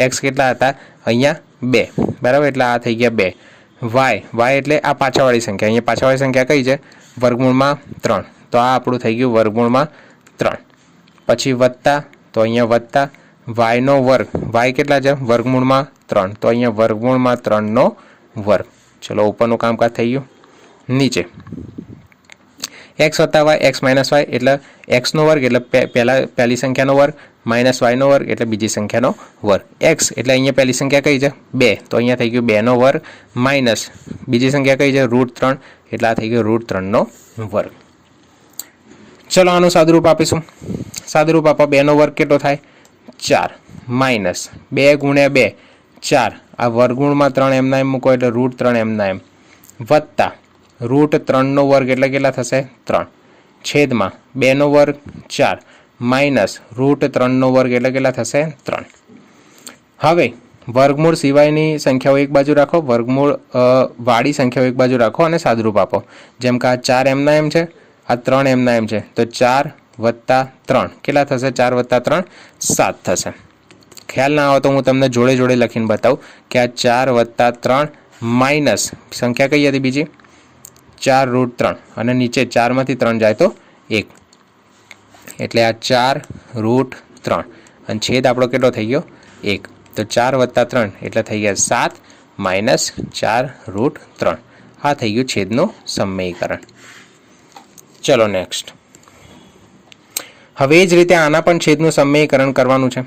x કેટલા હતા? અહીંયા 2 બરાબર, એટલે આ થઈ ગયા 2. y એટલે આ પાછળવાળી સંખ્યા, અહીંયા પાછળવાળી સંખ્યા કઈ છે? વર્ગમૂળમાં 3. તો આ આપણું થઈ ગયું વર્ગમૂળમાં 3. પછી વત્તા, તો અહીંયા વત્તા y નો વર્ગ. y કેટલા છે? વર્ગમૂળમાં 3. તો અહીંયા વર્ગમૂળમાં 3 નો વર્ગ. ચલો ઉપરનું કામકાજ થઈ ગયું. નીચે x વત્તા y, x માઇનસ y એટલે x નો વર્ગ એટલે પહેલી સંખ્યાનો વર્ગ, માઇનસ y નો વર્ગ એટલે બીજી સંખ્યાનો વર્ગ. x એટલે અહીંયા પહેલી સંખ્યા કઈ છે? 2. તો અહીંયા થઈ ગયું 2 નો વર્ગ, માઇનસ બીજી સંખ્યા કઈ છે? √3 એટલે આ થઈ ગયો √3 નો વર્ગ. ચલો આનું સાદુરૂપ આપીશું. સાદુરૂપ આપવા 2 નો વર્ગ કેટલો થાય? 4 માઇનસ 2 ગુણ્યા 2 4. આ વર્ગમૂળમાં 3 એમના એમ મૂકો એટલે √3 એમના એમ, વત્તા √3 નો વર્ગ એટલે કેટલા થશે? 3 છેદમાં 2 નો વર્ગ 4 માઇનસ √3 નો વર્ગ એટલે કેટલા થશે? 3. હવે વર્ગમૂળ સિવાયની સંખ્યાઓ એક બાજુ રાખો, વર્ગમૂળ વાળી સંખ્યાઓ એક બાજુ રાખો અને સાદુરૂપ આપો. જેમ કે આ 4 એમના એમ છે, આ 3 એમના એમ છે, તો 4 વત્તા 3 કેટલા થશે? 4 વત્તા 3 7 થશે. ખ્યાલ ના આવે તો હું તમને જોડે જોડે લખીને બતાવું કે આ 4 વત્તા 3 માઇનસ સંખ્યા કઈ હતી બીજી? 4 √3 અને નીચે 4 માંથી 3 જાય તો 1 એટલે આ 4 √3 અને છેદ આપણો કેટલો થઈ ગયો? 1. તો 4 વત્તા 3 એટલે થઈ ગયા 7 માઇનસ 4 √3. આ થઈ ગયું છેદનું સમીકરણ. ચલો નેક્સ્ટ. હવે એ જ રીતે આના પણ છેદનું સમીકરણ કરવાનું છે.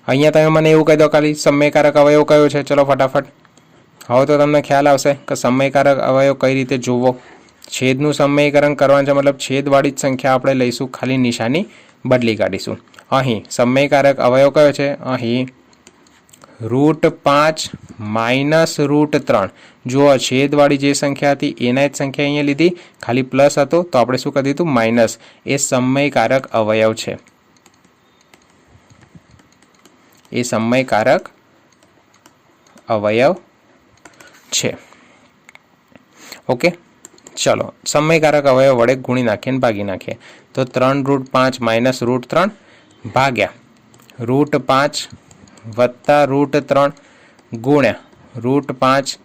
અહીંયા તમે મને એવું કહી દો ખાલી સમયકારક અવયવ કયો છે? ચલો ફટાફટ. હવે તો તમને ખ્યાલ આવશે કે સમયકારક અવયવ કઈ રીતે જોવો. છેદનું સમીકરણ કરવાનું છે, મતલબ છેદવાળી જ સંખ્યા આપણે લઈશું, ખાલી નિશાની બદલી કાઢીશું. અહીં સમયકારક અવયવ કયો છે? અહીં √5 માઇનસ √3. જુઓ છેદવાળી જે સંખ્યા હતી એના જ સંખ્યા અહીંયા લીધી, ખાલી પ્લસ હતો તો આપણે શું કરી દીધું? માઇનસ. એ સમયકારક અવયવ છે, એ સમયકારક અવયવ છે. ઓકે, ચલો સમયકારક અવયવ વડે ગુણી નાખીએ અને ભાગી નાખીએ. તો 3 √5 માઇનસ √3 ભાગ્યા √5 વત્તા √3 ગુણ્યા √5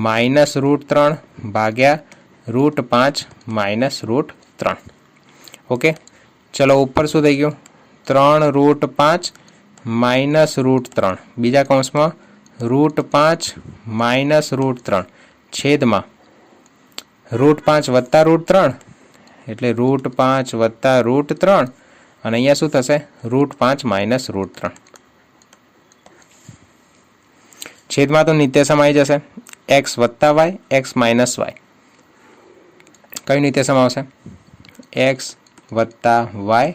માઇનસ √3 ભાગ્યા √5 માઇનસ √3. ઓકે, ચલો ઉપર શું થઈ ગયું? 3 √5 માઇનસ √3 બીજા કૌંસમાં √5 માઇનસ √3 છેદમાં √5 વત્તા √3 એટલે √5 વત્તા √3 અને અહીંયા શું થશે? √5 માઇનસ √3. છેદમાં તો નિત્યસમ આવી જશે, x વત્તા y, x માઇનસ y. કયું નિત્યસમ આવશે? x વત્તા y,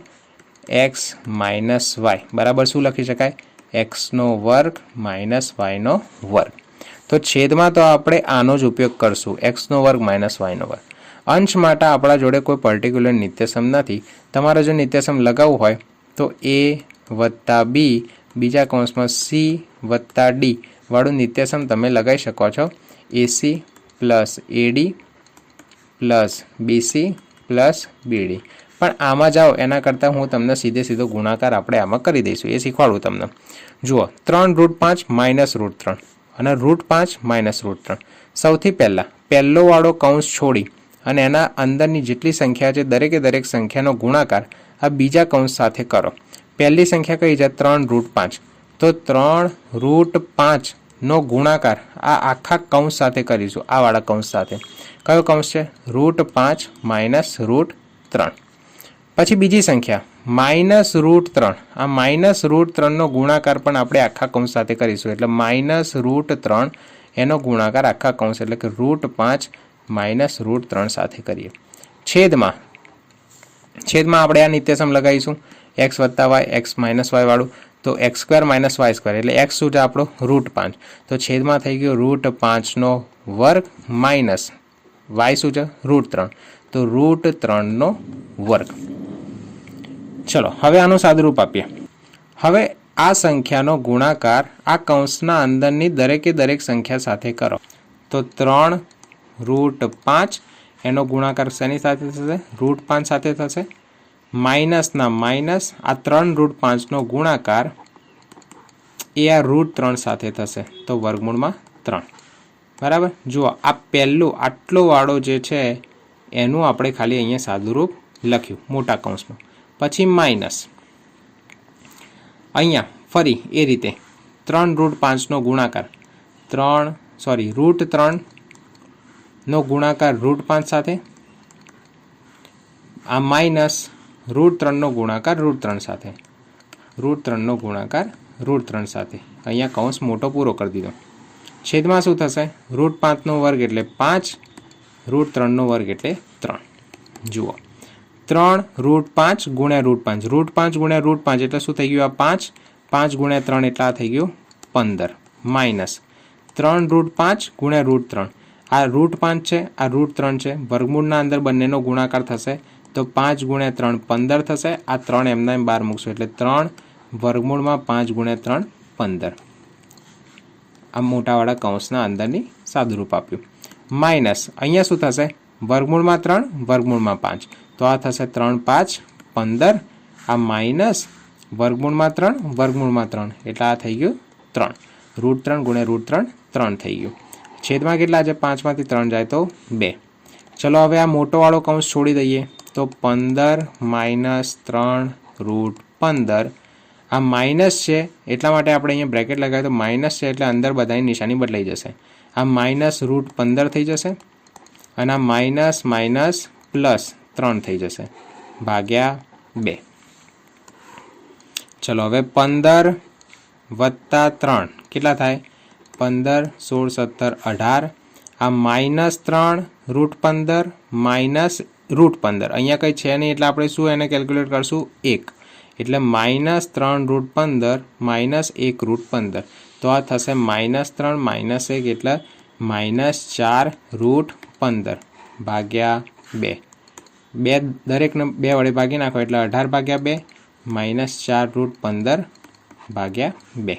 x માઇનસ y બરાબર શું લખી શકાય? x નો વર્ગ માઇનસ y નો વર્ગ. તો છેદમાં તો આપણે આનો જ ઉપયોગ કરશું, x નો વર્ગ માઇનસ y નો વર્ગ. અંશ માટે આપણા જોડે કોઈ પર્ટિક્યુલર નિત્યસમ નથી. તમારે જો નિત્યસમ લગાવવું હોય તો a વત્તા b બીજા કૌંસમાં c વત્તા d વાળું નિત્યસમ તમે લગાવી શકો છો. ac plus ad plus bc plus bd. પણ આમાં જાઓ એના કરતાં હું તમને સીધો ગુણાકાર આપણે આમાં કરી દઈશું, એ શીખવાડું તમને. જુઓ 3 √5 માઇનસ √3 અને √5 માઇનસ √3. સૌથી પહેલાં પહેલો વાળો કૌંસ છોડી અને એના અંદરની જેટલી સંખ્યા છે દરેકે દરેક સંખ્યાનો ગુણાકાર આ બીજા કૌંસ સાથે કરો. પહેલી સંખ્યા કઈ છે 3√5, તો 3√5નો ગુણાકાર આ આખા કૌંસ સાથે કરીશું, આ વાળા કૌંસ સાથે. કયો કૌંસ છે? √5 માઇનસ √3. પછી બીજી સંખ્યા -√3, આ -√3નો ગુણાકાર પણ આપણે આખા કૌંસ સાથે કરીશું, એટલે -√3 એનો ગુણાકાર આખા કૌંસ એટલે કે √5 માઇનસ √3 સાથે કરીએ. છેદમાં આપણે આ નિત્યસમ લગાવીશું x વત્તા y x માઇનસ y વાળું, તો x² માઇનસ y² એટલે x શું છે આપણો √5, તો છેદમાં થઈ ગયો √5નો વર્ગ માઇનસ y શું છે √3, તો √3નો વર્ગ. ચલો હવે આનું સાદુરૂપ આપીએ. હવે આ સંખ્યાનો ગુણાકાર આ કૌંસના અંદરની દરેકે દરેક સંખ્યા સાથે કરો, તો 3√5 એનો ગુણાકાર શેની સાથે થશે? √5 સાથે થશે. માઇનસના માઇનસ આ 3√5નો ગુણાકાર એ આ √3 સાથે થશે, તો વર્ગમૂળમાં 3. બરાબર. જુઓ આ પહેલું આટલો વાળો જે છે એનું આપણે ખાલી અહીંયા સાદુરૂપ લખ્યું મોટા કૌંસમાં. પછી માઇનસ અહીંયા ફરી એ રીતે 3√5નો ગુણાકાર √3નો ગુણાકાર √5 સાથે, આ માઇનસ √3નો ગુણાકાર √3 સાથે, √3નો ગુણાકાર √3 સાથે. અહીંયા કૌંસ મોટો પૂરો કરી દીધો. છેદમાં શું થશે? √5નો વર્ગ એટલે 5, √3નો વર્ગ એટલે 3. જુઓ 3√5 ગુણ્યા √5, √5 ગુણ્યા √5 એટલે શું થઈ ગયું? આ 5, 5 ગુણ્યા 3 એટલે આ થઈ ગયું 15, માઇનસ 3√5 ગુણ્યા √3, આ √5 છે આ √3 છે, વર્ગમૂળના અંદર બંનેનો ગુણાકાર થશે, તો 5 ગુણ્યા 3 15 થશે. આ 3 એમના બહાર મૂકશું એટલે 3 વર્ગમૂળમાં 5 ગુણ્યા 3 15. આ મોટાવાળા કૌંસના અંદરની સાદુરૂપ આપ્યું. માઇનસ અહીંયા શું થશે? વર્ગમૂળમાં 3 વર્ગમૂળમાં 5, તો આ થશે 3 5 15. આ માઇનસ વર્ગમૂળમાં 3 વર્ગમૂળમાં 3 એટલે આ થઈ ગયું 3. √3 ગુણ્યા √3 3 થઈ ગયું. છેદમાં કેટલા છે? 5માંથી 3 જાય તો 2. ચલો હવે આ મોટોવાળો કૌંસ છોડી દઈએ, તો 15 માઇનસ 3√15. આ માઇનસ છે એટલા માટે આપણે અહીંયા બ્રેકેટ લગાવીએ, તો માઇનસ છે એટલે અંદર બધાની નિશાની બદલાઈ જશે. આ માઇનસ √15 થઈ જશે અને આ માઇનસ માઇનસ પ્લસ 3 થઈ જશે ભાગ્યા 2. ચલો હવે 15 વત્તા 3 કેટલા થાય? 15 16 17 18. આ -3 √15 માઇનસ √15, અહીંયા કંઈ છે નહીં એટલે આપણે શું એને કેલ્ક્યુલેટ કરશું? 1, એટલે -3 √15 માઇનસ 1 √15, તો આ થશે -3 માઇનસ 1 એટલે -4 √15 ભાગ્યા 2. દરેકને 2 વડે ભાગી નાખો એટલે 18 ભાગ્યા 2 -4 √15 ભાગ્યા 2,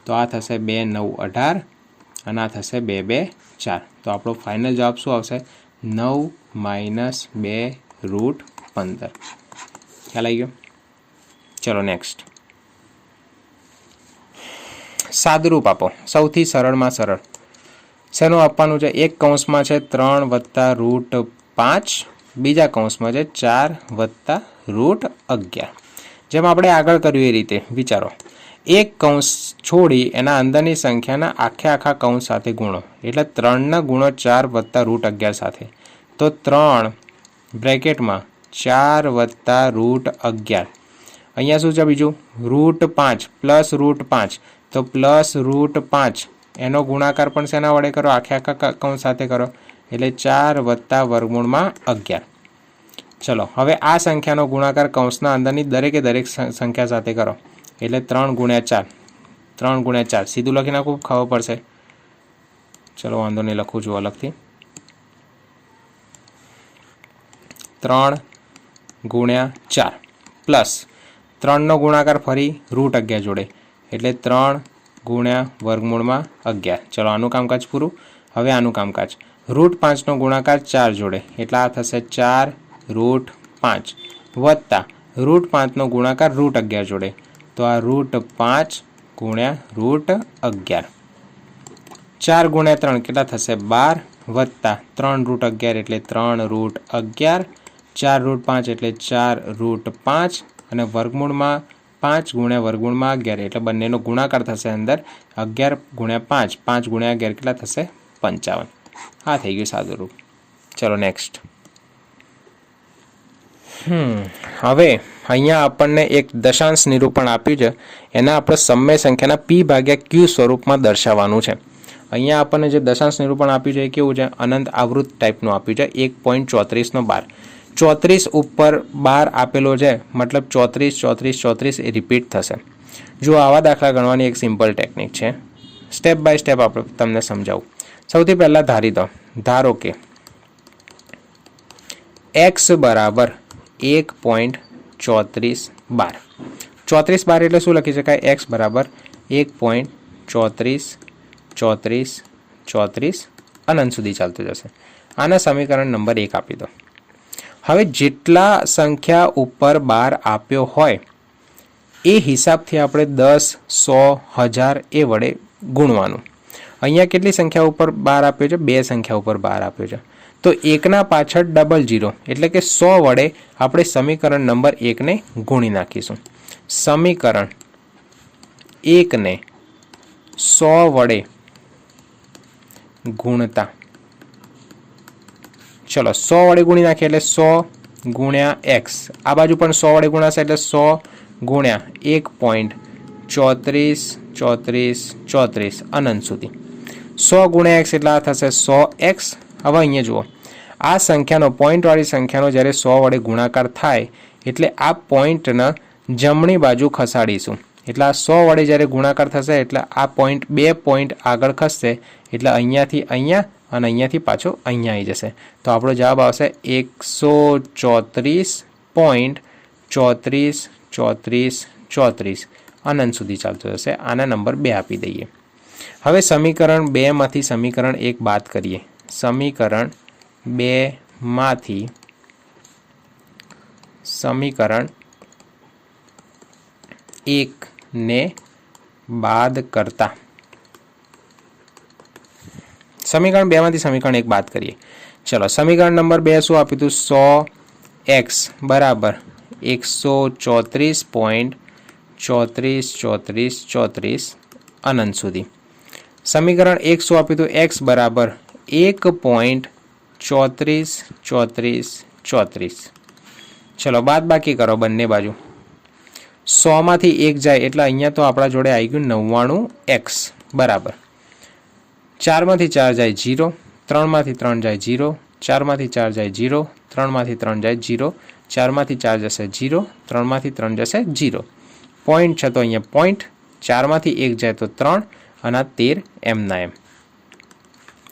તો આ થશે 2 9 18 અને આ થશે 2 2 4. તો આપણો ફાઇનલ જવાબ શું આવશે? 9 માઇનસ 2 √15. ખ્યાલ આવી ગયો? ચલો નેક્સ્ટ. સાદુરૂપ આપો. સૌથી સરળમાં સરળ શેનું આપવાનું છે? એક કૌંસમાં છે 3 વત્તા √5, બીજા કૌંસમાં છે 4 વત્તા √11. જેમ આપણે આગળ કર્યું એ રીતે વિચારો. એક કૌંસ છોડી એના અંદરની સંખ્યાના આખા કૌંસ સાથે ગુણો, એટલે 3ના ગુણો 4 વત્તા √11 સાથે, તો 3 બ્રેકેટમાં 4 વત્તા √11. અહીંયા શું છે બીજું? √5 પ્લસ √5, તો પ્લસ √5 એનો ગુણાકાર પણ શેના વડે કરો? આખા કૌંસ સાથે કરો, એટલે 4 વત્તા વર્ગમૂળમાં 11. ચલો હવે આ સંખ્યાનો ગુણાકાર કૌંસના અંદરની દરેકે દરેક સંખ્યા સાથે કરો, એટલે 3 ગુણ્યા 4 સીધું લખી નાખવું, ખબર પડશે. ચલો વાંધો નહીં, લખું છું અલગથી. 3 ગુણ્યા 4 પ્લસ 3નો ગુણાકાર ફરી √11 જોડે, એટલે 3 ગુણ્યા વર્ગમૂળમાં 11. ચલો આનું કામકાજ પૂરું. હવે આનું કામકાજ √5નો ગુણાકાર 4 જોડે, એટલે આ થશે 4 √5 વત્તા √5નો ગુણાકાર √11 જોડે, તો આ √5 ગુણ્યા √11. 4 ગુણ્યા 3 કેટલા થશે? 12 વત્તા 3 √11 એટલે 3 √11, 4 √5 એટલે 4 √5 અને વર્ગમૂળમાં 5 ગુણ્યા વર્ગમૂળમાં 11 એટલે બંનેનો ગુણાકાર થશે અંદર 11 ગુણ્યા 5 5 ગુણ્યા 11 કેટલા થશે 55. આ થઈ ગયું સાદું રૂપ. ચલો નેક્સ્ટ. હવે અહીંયા આપણને એક દશાંશ નિરૂપણ આપ્યું છે, એના આપણે સમય સંખ્યાના p ભાગ્યા q સ્વરૂપમાં દર્શાવવાનું છે. અહીંયા આપણને જે દશાંશ નિરૂપણ આપ્યું છે એ કેવું છે, અનંત આવૃત ટાઈપનું આપ્યું છે. 1.34/12 34 ઉપર 12 આપેલો છે, મતલબ 34 34 34 એ રિપીટ થશે. જો આવા દાખલા ગણવાની એક સિમ્પલ ટેકનિક છે, સ્ટેપ બાય સ્ટેપ આપણે તમને સમજાવું. સૌથી પહેલાં ધારી દો, ધારો કે x બરાબર 1.34/12 34/12 એટલે શું લખી શકાય, x બરાબર 1.34 34 34 અનંત સુધી ચાલતું જશે. આના સમીકરણ નંબર 1 આપી દો. હવે જેટલા સંખ્યા ઉપર 12 આપ્યો હોય એ હિસાબથી આપણે 10 100 1000 એ વડે ગુણવાનું. અહીંયા કેટલી સંખ્યા ઉપર 12 આપ્યો છે, 2 સંખ્યા ઉપર 12 આપ્યો છે, તો એકના પાછળ ડબલ 0 એટલે કે 100 વડે આપણે સમીકરણ નંબર 1 ને ગુણી નાખીશું. સમીકરણ 1 ને 100 વડે ગુણતા, ચલો 100 વડે ગુણી નાખીએ એટલે 100 ગુણ્યા x, આ બાજુ પણ 100 વડે ગુણાશે એટલે 100 ગુણ્યા 1.34 34 34 અનંત સુધી. 100 ગુણ્યા x એટલે આ થશે 100x. હવે અહીંયા જુઓ, આ સંખ્યાનો પોઈન્ટવાળી સંખ્યાનો જ્યારે 100 વડે ગુણાકાર થાય એટલે આ પોઈન્ટને જમણી બાજુ ખસાડીશું. એટલે આ 100 વડે જ્યારે ગુણાકાર થશે એટલે આ પોઈન્ટ 2 પોઈન્ટ આગળ ખસશે એટલે અહીંયાથી અહીંયા અને અહીંયાથી પાછો અહીંયા આવી જશે. તો આપણો જવાબ આવશે 134.34 34 34 અનંત સુધી ચાલતો જશે. આના નંબર 2 આપી દઈએ. હવે સમીકરણ 2 માંથી સમીકરણ 1 બાદ કરીએ. સમીકરણ 2 માંથી સમીકરણ 1 ને બાદ કરતા, સમીકરણ 2 માંથી સમીકરણ 1 બાદ કરીએ. ચલો સમીકરણ નંબર 2 શું આપ્યું હતું, 100x બરાબર 134.34 અનંત સુધી. સમીકરણ 1 શું આપ્યું હતું, x બરાબર 1.34 ચલો બાદ બાકી કરો બંને બાજુ. 100 માંથી 1 જાય એટલે અહીંયા તો આપણા જોડે આવી ગયું 99x બરાબર 4 માંથી 4 જાય 0, 3 માંથી 3 જાય 0, 4 માંથી 4 જાય 0, 3 માંથી 3 જાય 0, 4 માંથી 4 જશે 0, 3 માંથી 3 જશે 0. પોઈન્ટ છે તો અહીંયા પોઈન્ટ, 4 માંથી 1 જાય તો 3 અને 13 એમના એમ.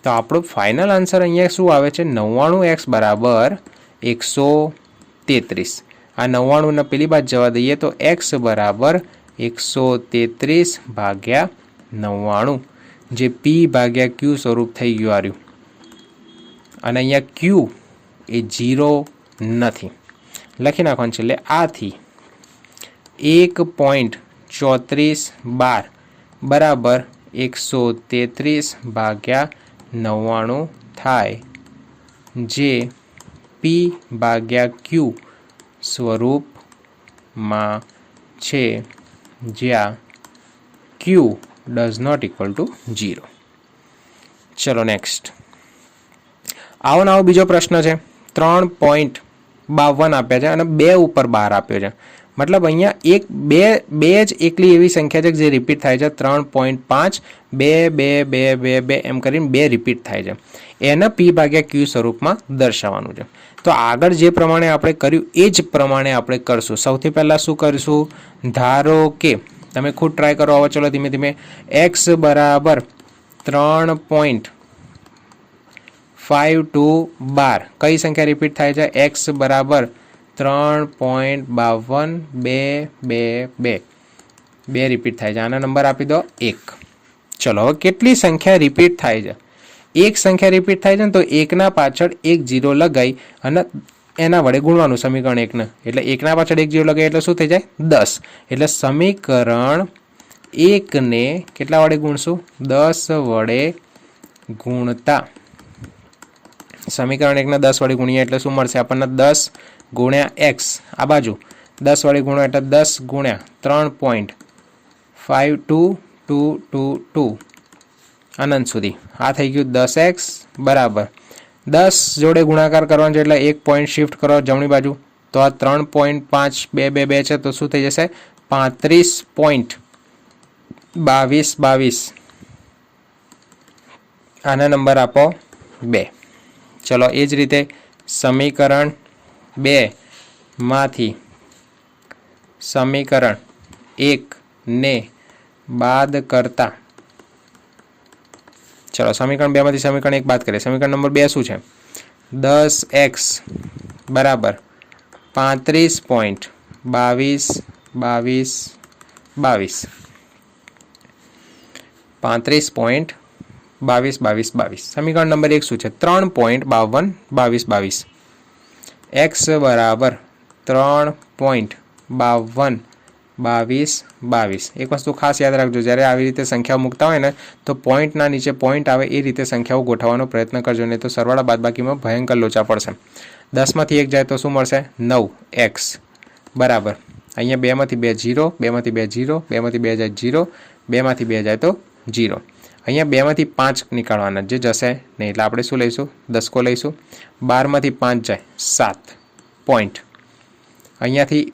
તો આપણો ફાઇનલ આન્સર અહીંયા શું આવે છે, 99x બરાબર 133. આ 99 ને પેલી બાજુ જવા દઈએ તો x બરાબર 133/99, જે p ભાગ્યા q સ્વરૂપ થઈ ગયું આર્યું. અને અહીંયા q એ 0 નથી, લખી નાખવાનું છે. એટલે આથી 1.34/12 બરાબર 133/99 થાય, જે p ભાગ્યા q સ્વરૂપમાં છે, જ્યાં q does not equal to 0. ચલો નેક્સ્ટ. આવો બીજો પ્રશ્ન છે. 3.52 આપ્યા છે અને 2 ઉપર 12 આપ્યો છે. મતલબ અહીંયા બે જ એકલી એવી સંખ્યા છે જે રિપીટ થાય છે. 3.5 2 2 2 2 2 એમ કરીને 2 રિપીટ થાય છે. એને p ભાગ્યા q સ્વરૂપમાં દર્શાવવાનું છે. તો આગળ જે પ્રમાણે આપણે કર્યું એ જ પ્રમાણે આપણે કરશું. સૌથી પહેલાં શું કરીશું, ધારો કે તમે ખુદ ટ્રાય કરો. હવે ચલો ધીમે ધીમે. x બરાબર 3.52 કઈ સંખ્યા રિપીટ થાય છે, x બરાબર 3.52 2 2 2 2 રિપીટ થાય છે. આના નંબર આપી દો 1. ચલો હવે કેટલી સંખ્યા રિપીટ થાય છે, એક સંખ્યા રિપીટ થાય છે ને તો એકના પાછળ 1 0 લગાઈ અને એના વડે ગુણવાનું સમીકરણ 1 ને. એટલે એકના પાછળ 1 0 લગાય એટલે શું થઈ જાય, 10. એટલે સમીકરણ 1 ને કેટલા વડે ગુણશું, 10 વડે ગુણતા. સમીકરણ 1 ને 10 વડે ગુણીએ એટલે શું મળશે આપણને, 10 ગુણ્યા x, આ બાજુ 10 વડે ગુણો એટલે 10 ગુણ્યા 3.522222 અનંત સુધી. આ થઈ ગયું 10x બરાબર 10 જોડે ગુણાકાર કરવાનો છે એટલે 1 પોઈન્ટ શિફ્ટ કરો જમણી બાજુ, તો આ 3.5222 છે તો શું થઈ જશે 35.2222. આના નંબર આપો 2. ચલો એ જ રીતે સમીકરણ 2 માંથી સમીકરણ 1 ને બાદ કરતા, ચલો સમીકરણ 2 માંથી સમીકરણ 1 બાદ કરીએ. સમીકરણ નંબર 2 શું છે 10x બરાબર 35.2222 35.2222. સમીકરણ નંબર 1 શું છે 3.522222. x બરાબર 3.5222. એક વસ્તુ ખાસ યાદ રાખજો, જ્યારે આવી રીતે સંખ્યાઓ મૂકતા હોય ને તો પોઈન્ટના નીચે પોઈન્ટ આવે એ રીતે સંખ્યાઓ ગોઠવવાનો પ્રયત્ન કરજો, નહીં તો સરવાળા બાદબાકીમાં ભયંકર લોચા પડશે. 10 માંથી 1 જાય તો શું મળશે 9x બરાબર અહીંયા 2 માંથી 2 0, 2 માંથી 2 0, 2 માંથી 2 જાય 0, 2 માંથી 2 જાય તો 0. અહીંયા 2 માંથી 5 નીકાળવાના જે જશે નહીં એટલે આપણે શું લઈશું 10 લઈશું. 12 માંથી 5 જાય 7 પોઈન્ટ, અહીંયાથી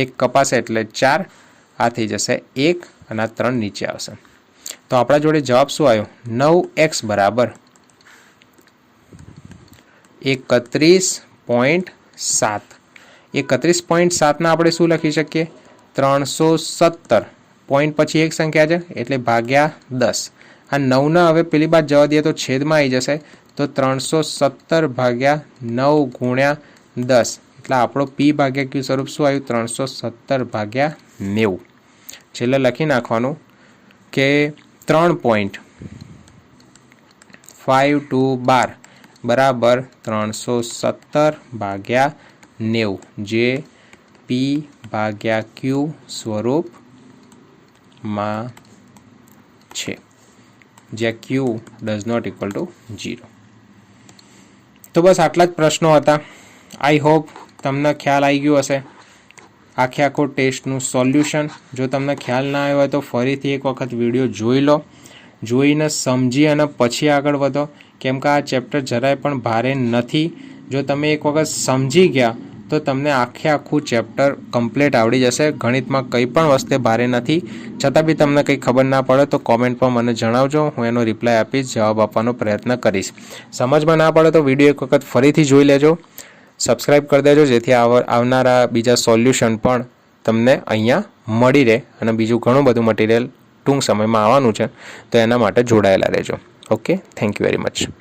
1 કપાશે એટલે 4, આ થઈ જશે 1 અને આ 3 નીચે આવશે. તો આપણા જોડે જવાબ શું આવ્યો 9x બરાબર 31.7. 31.7 ના આપણે શું લખી શકીએ 317. પોઈન્ટ પછી એક સંખ્યા છે એટલે ભાગ્યા 10. આ 9 ના હવે પેલી બાદ જવા દઈએ તો છેદમાં આવી જશે, તો 317 ભાગ્યા 9 ગુણ્યા 10 એટલે આપણો p ભાગ્યા q સ્વરૂપ શું આવ્યું 317 ભાગ્યા 90. છેલ્લે લખી નાખવાનું કે 3.5212 બરાબર 317 ભાગ્યા 90 જે p ભાગ્યા q સ્વરૂપમાં છે, જ્યાં q does not equal to 0. તો બસ આટલા જ પ્રશ્નો હતા. આઈ હોપ તમને ખ્યાલ આવી ગયો હશે આખો ટેસ્ટનું સોલ્યુશન. જો તમને ખ્યાલ ના આવ્યો હોય તો ફરીથી એક વખત વિડીયો જોઈ લો, જોઈને સમજી અને પછી આગળ વધો, કેમ કે આ ચેપ્ટર જરાય પણ ભારે નથી. જો તમે એક વખત સમજી ગયા તો તમને આખું ચેપ્ટર કમ્પ્લીટ આવડી જશે. ગણિતમાં કંઈ પણ વસ્તુ ભારે નથી. છતાં બી તમને કંઈ ખબર ના પડે તો કોમેન્ટ પર મને જણાવજો, હું એનો રિપ્લાય આપીશ, જવાબ આપવાનો પ્રયત્ન કરીશ. સમજમાં ના પડે તો વિડીયો એક વખત ફરીથી જોઈ લેજો, સબસ્ક્રાઈબ કરી દેજો, જેથી આવનારા બીજા સોલ્યુશન પણ તમને અહીંયા મળી રહે અને બીજું ઘણું બધું મટીરિયલ ટૂંક સમયમાં આવવાનું છે, તો એના માટે જોડાયેલા રહેજો. Okay, thank you very much.